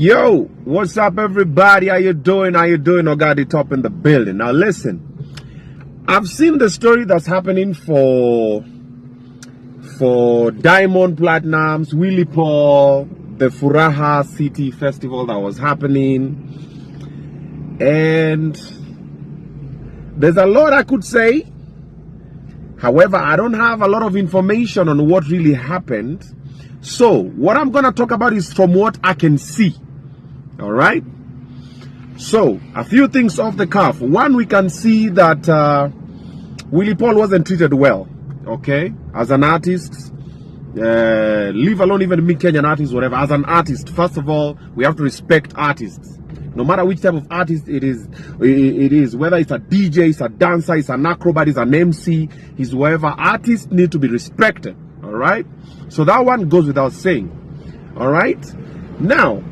Yo, what's up everybody? How you doing? I got it up in the building. Now listen, I've seen the story that's happening for Diamond Platinums, Willy Paul, the Furaha City Festival that was happening. And there's a lot I could say. However, I don't have a lot of information on what really happened. So what I'm going to talk about is from what I can see. All right. So a few things off the cuff. One, we can see that Willy Paul wasn't treated well. Okay. As an artist, leave alone even me Kenyan artists, whatever. As an artist, first of all, we have to respect artists. No matter which type of artist it is, whether it's a DJ, it's a dancer, it's an acrobat, it's an MC, it's whatever. Artists need to be respected. All right. So that one goes without saying. All right. Now,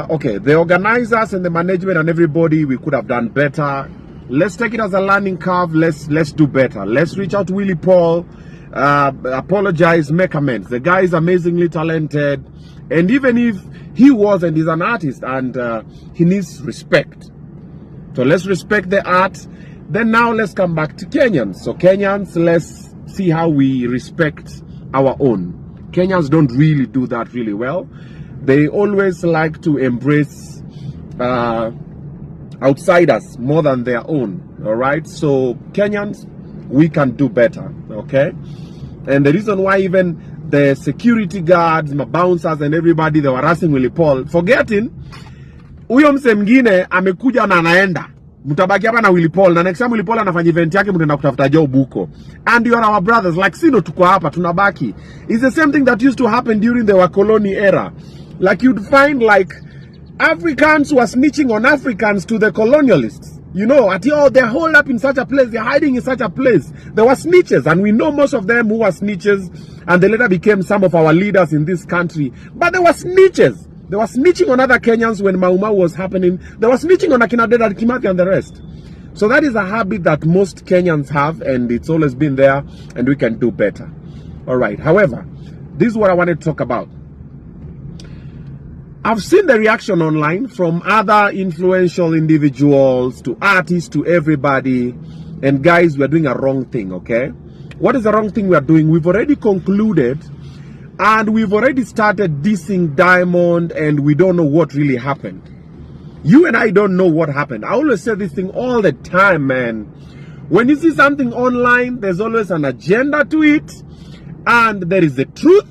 okay, the organizers and the management and everybody, we could have done better. Let's take it as a learning curve. Let's do better. Let's reach out to Willy Paul, apologize, make amends. The guy is amazingly talented, and even if he wasn't, he's an artist, and he needs respect. So let's respect the art. Then now let's come back to Kenyans. So Kenyans, let's see how we respect our own. Kenyans don't really do that really well. They always like to embrace outsiders more than their own. All right. So Kenyans, we can do better. Okay. And the reason why even the security guards, my bouncers and everybody, they were harassing Willy Paul, forgetting huyo mse mwingine amekuja na anaenda. Mutabaki hapa na Willy Paul, na next time Willy Paul anafanya event yake mtaenda kutafuta job huko. And you are our brothers, like sino tuko hapa tunabaki. It's the same thing that used to happen during the Wakoloni era. Like you'd find like Africans were snitching on Africans to the colonialists. You know, they're holed up in such a place, they're hiding in such a place. There were snitches, and we know most of them who were snitches, and they later became some of our leaders in this country. But there were snitches. They were snitching on other Kenyans when Mau Mau was happening. They were snitching on Akina Dedan Kimathi and the rest. So that is a habit that most Kenyans have, and it's always been there, and we can do better. All right. However, this is what I wanted to talk about. I've seen the reaction online from other influential individuals to artists to everybody. And guys, we're doing a wrong thing, okay? What is the wrong thing we're doing? We've already concluded and we've already started dissing Diamond, and we don't know what really happened. You and I don't know what happened. I always say this thing all the time, man. When you see something online, there's always an agenda to it, and there is the truth.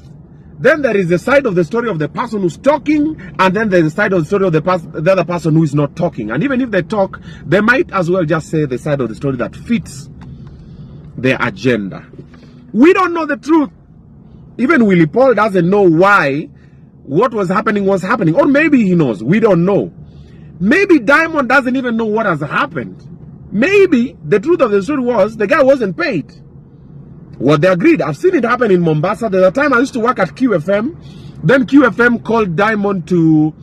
Then there is the side of the story of the person who's talking, and then there's the side of the story of the other person who is not talking. And even if they talk, they might as well just say the side of the story that fits their agenda. We don't know the truth. Even Willy Paul doesn't know why what was happening. Or maybe he knows. We don't know. Maybe Diamond doesn't even know what has happened. Maybe the truth of the story was the guy wasn't paid what they agreed. I've seen it happen in Mombasa. There's a time I used to work at QFM. Then QFM called Diamond to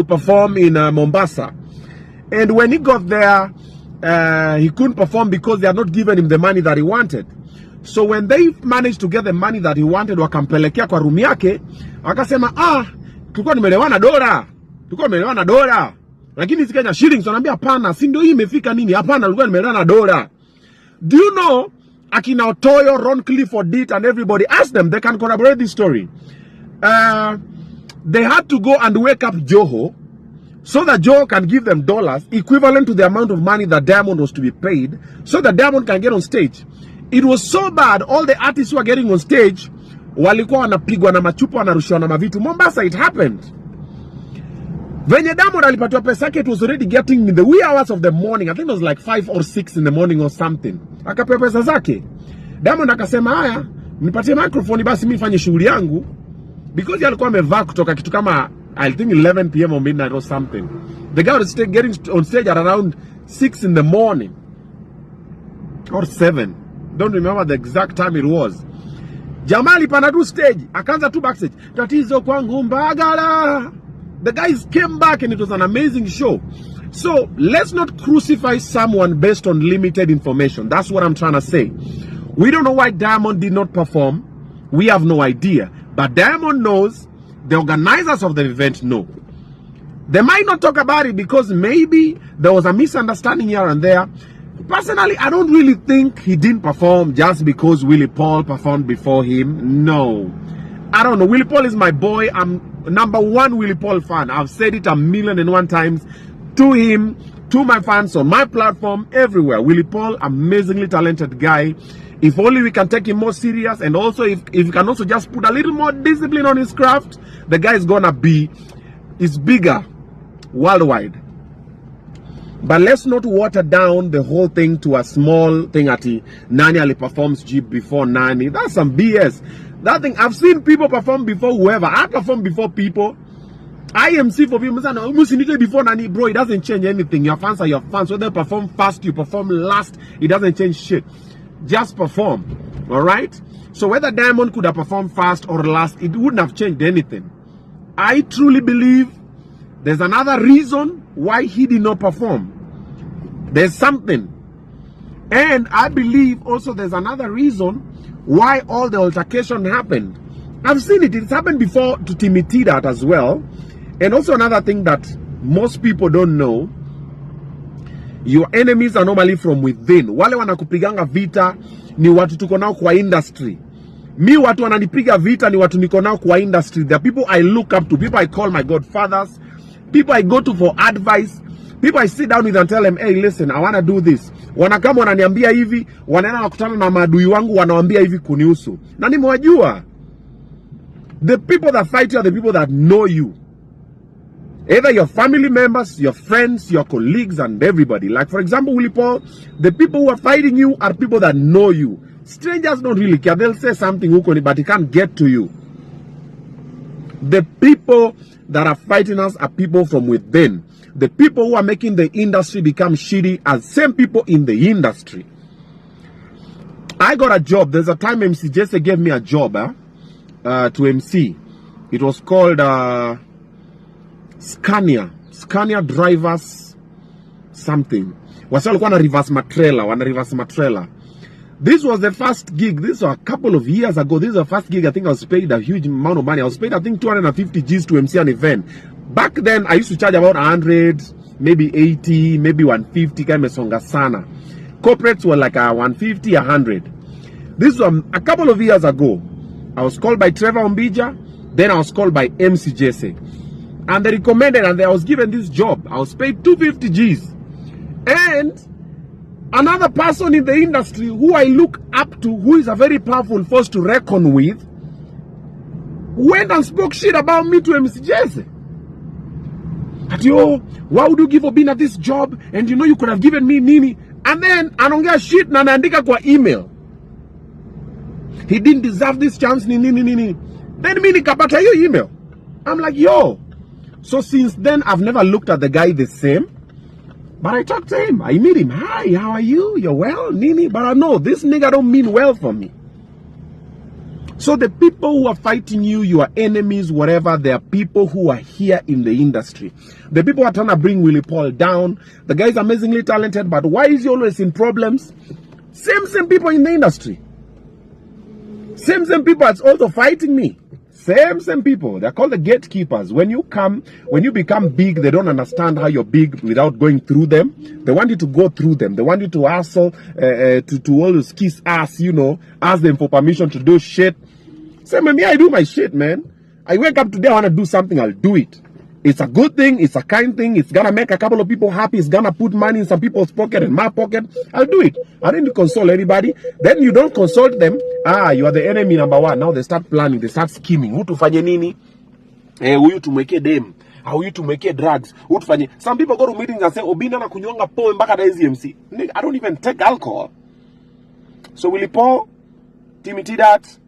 perform in Mombasa. And when he got there, he couldn't perform because they had not given him the money that he wanted. So when they managed to get the money that he wanted, wakampelekea kwa room yake, akasema, tulikuwa tumelewana dola. Lakini si Kenya shillings. Wanaambia hapana, si ndio hii imefika nini? Hapana, tulikuwa tumelewana dola. Do you know Akina Otoyo, Ron Clifford did, and everybody, ask them, they can corroborate this story. They had to go and wake up Joho so that Joho can give them dollars equivalent to the amount of money that Diamond was to be paid, so that Diamond can get on stage. It was so bad, all the artists who are getting on stage, walikuwa wanapigwa na machupa, wanarushiwa na mavitu. Mombasa, it happened. Venye Diamond alipatiwa pesa yake, it was already getting in the wee hours of the morning. I think it was like 5 or 6 in the morning or something. Akapewa pesa zake. Diamond akasema, haya, nipatie microphone basi mimi nifanye shughuli yangu. Because alikuwa amevaa kutoka kitu kama, I think 11 p.m. or midnight or something. The guy was getting on stage at around 6 in the morning. Or 7. Don't remember the exact time it was. Jamali panadu stage. Akaanza tu backstage. Tatizo kwangu mbagala. The guys came back and it was an amazing show. So let's not crucify someone based on limited information. That's what I'm trying to say. We don't know why Diamond did not perform. We have no idea. But Diamond knows. The organizers of the event know. They might not talk about it because maybe there was a misunderstanding here and there. Personally, I don't really think he didn't perform just because Willy Paul performed before him. No. I don't know. Willy Paul is my boy. I'm number one Willy Paul fan. I've said it 1,000,001 times to him, to my fans on my platform, everywhere. Willy Paul, amazingly talented guy. If only we can take him more serious, and also if we can also just put a little more discipline on his craft, the guy is gonna be, is bigger worldwide. But let's not water down the whole thing to a small thing at Nani Ali performs Jeep before Nani. That's some BS. That thing, I've seen people perform before whoever. I perform before people. IMC for people before Nani, bro, it doesn't change anything. Your fans are your fans. Whether you perform fast, you perform last, it doesn't change shit. Just perform. Alright? So whether Diamond could have performed fast or last, it wouldn't have changed anything. I truly believe there's another reason why he did not perform. There's something. And I believe also there's another reason why all the altercation happened. I've seen it. It's happened before to Timmy Tidat as well. And also another thing that most people don't know, your enemies are normally from within. Wale wanakupiganga vita ni watu tuko nao kwa industry. Mi watu wananipiga vita ni watu niko nao kwa industry. The people I look up to, people I call my godfathers, people I go to for advice, people I sit down with and tell them, hey, listen, I want to do this. Wanakama wananiambia hivi, wanaenda nakutana na maadui wangu wanawaambia hivi kunihusu. Na nimewajua. The people that fight you are the people that know you. Either your family members, your friends, your colleagues, and everybody. Like, for example, Willy Paul, the people who are fighting you are people that know you. Strangers don't really care. They'll say something, but it can't get to you. The people that are fighting us are people from within. The people who are making the industry become shitty are same people in the industry. I got a job. There's a time MC Jesse gave me a job to MC. It was called Scania drivers something. Wasi walikuwa na reverse matrela. This was the first gig. This was a couple of years ago. This was the first gig. I think I was paid a huge amount of money. I was paid, I think, 250 G's to MC an event. Back then, I used to charge about 100, maybe 80, maybe 150. Kama songa sana. Corporates were like 150, 100. This was a couple of years ago. I was called by Trevor Ombija. Then I was called by MC Jesse. And they recommended, and I was given this job. I was paid 250 G's. And another person in the industry who I look up to, who is a very powerful force to reckon with, went and spoke shit about me to MC Jesse. At yo, why would you give Obinna this job? And you know you could have given me nini. And then anongea shit na naandika kwa email. He didn't deserve this chance nini. Then me nikapata yo email. I'm like, yo. So since then, I've never looked at the guy the same. But I talked to him. I meet him. Hi, how are you? You're well, Nini? But I know this nigga don't mean well for me. So the people who are fighting you, your enemies, whatever, they are people who are here in the industry. The people who are trying to bring Willy Paul down. The guy is amazingly talented, but why is he always in problems? Same people in the industry. Same people that's also fighting me. Same people. They're called the gatekeepers. When you become big, they don't understand how you're big without going through them. They want you to go through them. They want you to hustle, to always kiss ass, ask them for permission to do shit. Same with me, I do my shit, man. I wake up today, I want to do something, I'll do it. It's a good thing, it's a kind thing, it's gonna make a couple of people happy, it's gonna put money in some people's pocket and my pocket, I'll do it. I don't need to console anybody. Then you don't consult them, you are the enemy number one. Now they start planning, they start scheming. Who to fanye nini? Huyu tumweke dem. Huyu tumweke drugs. Who to fanye. Some people go to meetings and say, Obinna na kunyonga po mpaka da MC. I don't even take alcohol. So Willy Paul, Timmy Tidat,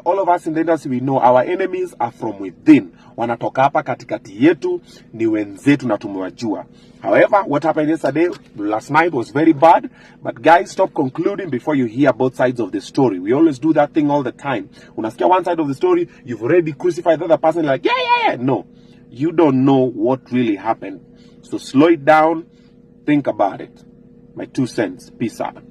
all of us in the industry, we know our enemies are from within. Wanatoka hapa katikati yetu, ni wenzetu na tumewajua. However, what happened yesterday, last night was very bad. But guys, stop concluding before you hear both sides of the story. We always do that thing all the time. Unasikia one side of the story, you've already crucified the other person, like, yeah. No, you don't know what really happened. So slow it down, think about it. My 2 cents. Peace out.